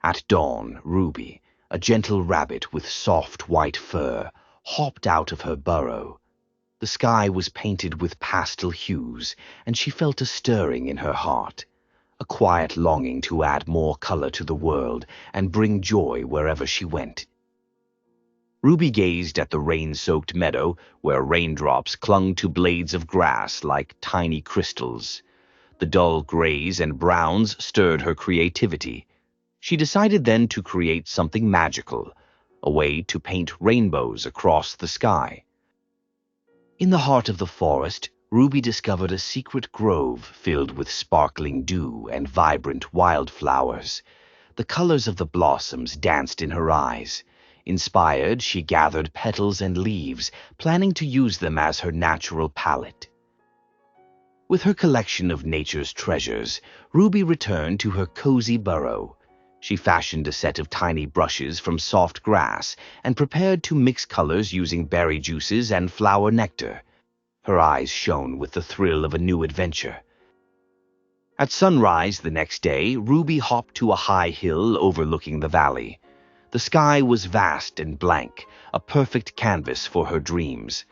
At dawn, Ruby, a gentle rabbit with soft white fur, hopped out of her burrow. The sky was painted with pastel hues, and she felt a stirring in her heart, a quiet longing to add more color to the world and bring joy wherever she went. Ruby gazed at the rain-soaked meadow where raindrops clung to blades of grass like tiny crystals. The dull grays and browns stirred her creativity. She decided then to create something magical, a way to paint rainbows across the sky. In the heart of the forest, Ruby discovered a secret grove filled with sparkling dew and vibrant wildflowers. The colors of the blossoms danced in her eyes. Inspired, she gathered petals and leaves, planning to use them as her natural palette. With her collection of nature's treasures, Ruby returned to her cozy burrow. She fashioned a set of tiny brushes from soft grass and prepared to mix colors using berry juices and flower nectar. Her eyes shone with the thrill of a new adventure. At sunrise the next day, Ruby hopped to a high hill overlooking the valley. The sky was vast and blank, a perfect canvas for her dreams.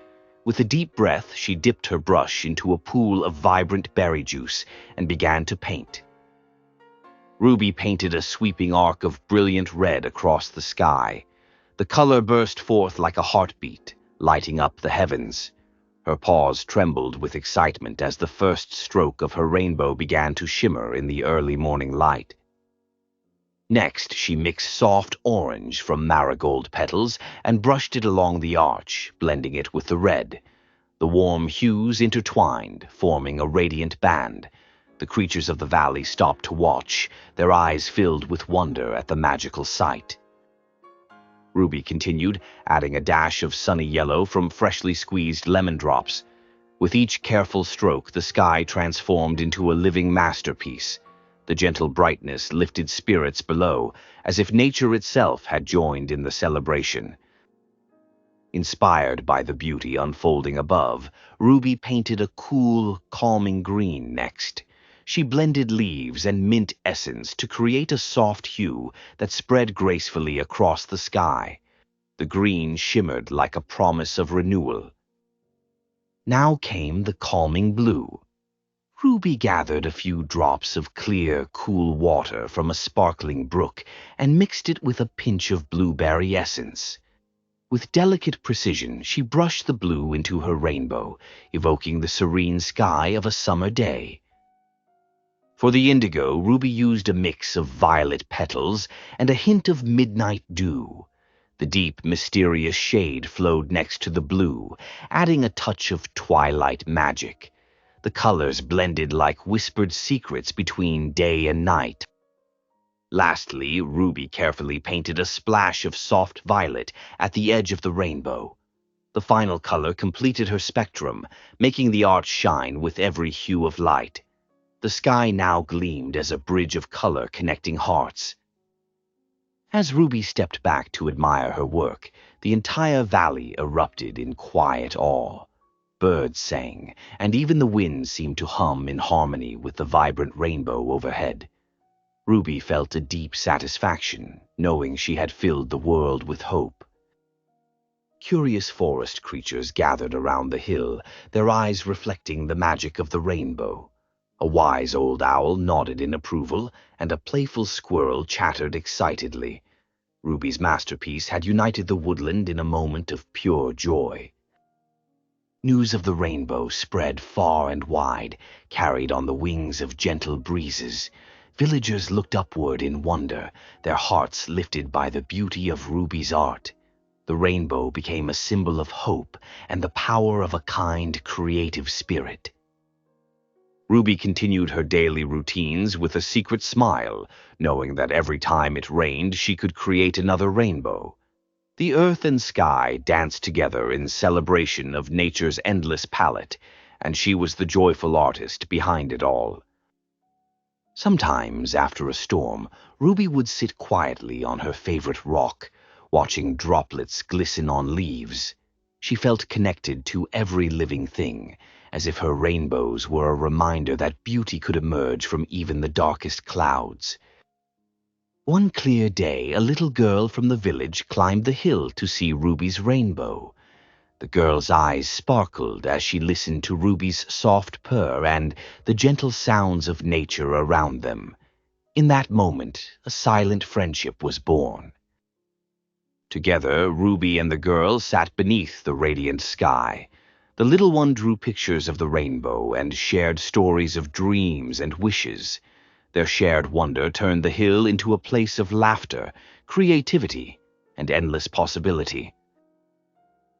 With a deep breath, she dipped her brush into a pool of vibrant berry juice and began to paint. Ruby painted a sweeping arc of brilliant red across the sky. The color burst forth like a heartbeat, lighting up the heavens. Her paws trembled with excitement as the first stroke of her rainbow began to shimmer in the early morning light. Next, she mixed soft orange from marigold petals and brushed it along the arch, blending it with the red. The warm hues intertwined, forming a radiant band. The creatures of the valley stopped to watch, their eyes filled with wonder at the magical sight. Ruby continued, adding a dash of sunny yellow from freshly squeezed lemon drops. With each careful stroke, the sky transformed into a living masterpiece. The gentle brightness lifted spirits below, as if nature itself had joined in the celebration. Inspired by the beauty unfolding above, Ruby painted a cool, calming green next. She blended leaves and mint essence to create a soft hue that spread gracefully across the sky. The green shimmered like a promise of renewal. Now came the calming blue. Ruby gathered a few drops of clear, cool water from a sparkling brook and mixed it with a pinch of blueberry essence. With delicate precision, she brushed the blue into her rainbow, evoking the serene sky of a summer day. For the indigo, Ruby used a mix of violet petals and a hint of midnight dew. The deep, mysterious shade flowed next to the blue, adding a touch of twilight magic. The colors blended like whispered secrets between day and night. Lastly, Ruby carefully painted a splash of soft violet at the edge of the rainbow. The final color completed her spectrum, making the art shine with every hue of light. The sky now gleamed as a bridge of color connecting hearts. As Ruby stepped back to admire her work, the entire valley erupted in quiet awe. Birds sang, and even the wind seemed to hum in harmony with the vibrant rainbow overhead. Ruby felt a deep satisfaction, knowing she had filled the world with hope. Curious forest creatures gathered around the hill, their eyes reflecting the magic of the rainbow. A wise old owl nodded in approval, and a playful squirrel chattered excitedly. Ruby's masterpiece had united the woodland in a moment of pure joy. News of the rainbow spread far and wide, carried on the wings of gentle breezes. Villagers looked upward in wonder, their hearts lifted by the beauty of Ruby's art. The rainbow became a symbol of hope and the power of a kind, creative spirit. Ruby continued her daily routines with a secret smile, knowing that every time it rained she could create another rainbow. The earth and sky danced together in celebration of nature's endless palette, and she was the joyful artist behind it all. Sometimes, after a storm, Ruby would sit quietly on her favorite rock, watching droplets glisten on leaves. She felt connected to every living thing, as if her rainbows were a reminder that beauty could emerge from even the darkest clouds. One clear day, a little girl from the village climbed the hill to see Ruby's rainbow. The girl's eyes sparkled as she listened to Ruby's soft purr and the gentle sounds of nature around them. In that moment, a silent friendship was born. Together, Ruby and the girl sat beneath the radiant sky. The little one drew pictures of the rainbow and shared stories of dreams and wishes. Their shared wonder turned the hill into a place of laughter, creativity, and endless possibility.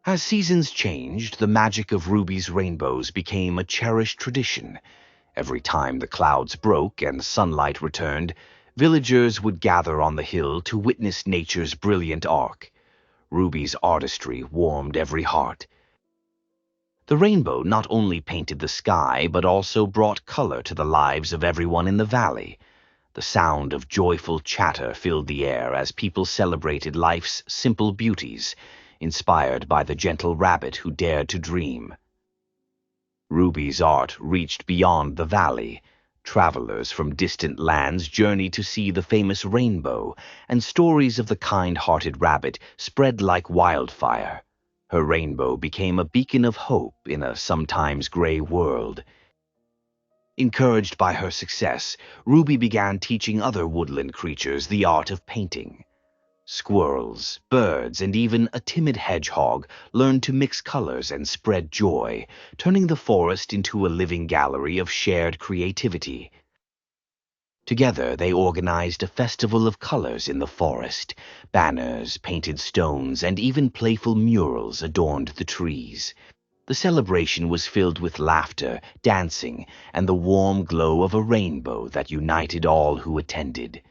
As seasons changed, the magic of Ruby's rainbows became a cherished tradition. Every time the clouds broke and sunlight returned, villagers would gather on the hill to witness nature's brilliant arc. Ruby's artistry warmed every heart. The rainbow not only painted the sky, but also brought color to the lives of everyone in the valley. The sound of joyful chatter filled the air as people celebrated life's simple beauties, inspired by the gentle rabbit who dared to dream. Ruby's art reached beyond the valley. Travelers from distant lands journeyed to see the famous rainbow, and stories of the kind-hearted rabbit spread like wildfire. Her rainbow became a beacon of hope in a sometimes gray world. Encouraged by her success, Ruby began teaching other woodland creatures the art of painting. Squirrels, birds, and even a timid hedgehog learned to mix colors and spread joy, turning the forest into a living gallery of shared creativity. Together, they organized a festival of colors in the forest. Banners, painted stones, and even playful murals adorned the trees. The celebration was filled with laughter, dancing, and the warm glow of a rainbow that united all who attended.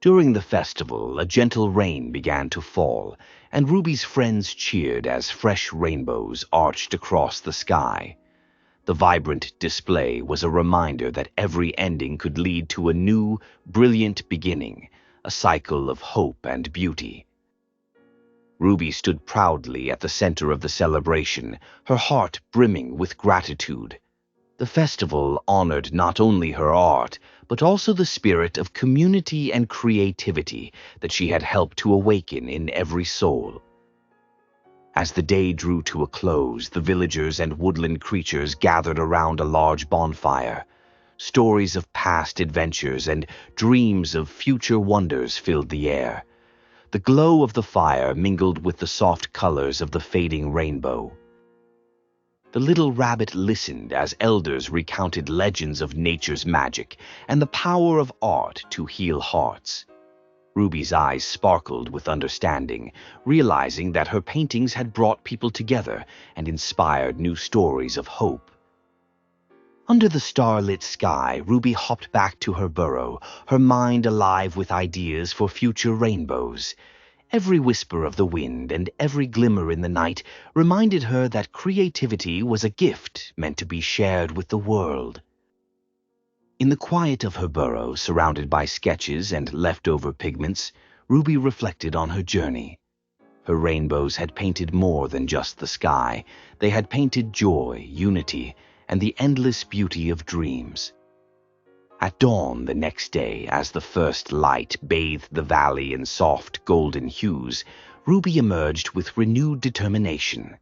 During the festival, a gentle rain began to fall, and Ruby's friends cheered as fresh rainbows arched across the sky. The vibrant display was a reminder that every ending could lead to a new, brilliant beginning, a cycle of hope and beauty. Ruby stood proudly at the center of the celebration, her heart brimming with gratitude. The festival honored not only her art, but also the spirit of community and creativity that she had helped to awaken in every soul. As the day drew to a close, the villagers and woodland creatures gathered around a large bonfire. Stories of past adventures and dreams of future wonders filled the air. The glow of the fire mingled with the soft colors of the fading rainbow. The little rabbit listened as elders recounted legends of nature's magic and the power of art to heal hearts. Ruby's eyes sparkled with understanding, realizing that her paintings had brought people together and inspired new stories of hope. Under the starlit sky, Ruby hopped back to her burrow, her mind alive with ideas for future rainbows. Every whisper of the wind and every glimmer in the night reminded her that creativity was a gift meant to be shared with the world. In the quiet of her burrow, surrounded by sketches and leftover pigments, Ruby reflected on her journey. Her rainbows had painted more than just the sky. They had painted joy, unity, and the endless beauty of dreams. At dawn the next day, as the first light bathed the valley in soft golden hues, Ruby emerged with renewed determination.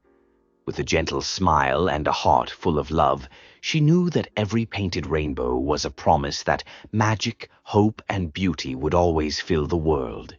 With a gentle smile and a heart full of love, she knew that every painted rainbow was a promise that magic, hope, and beauty would always fill the world.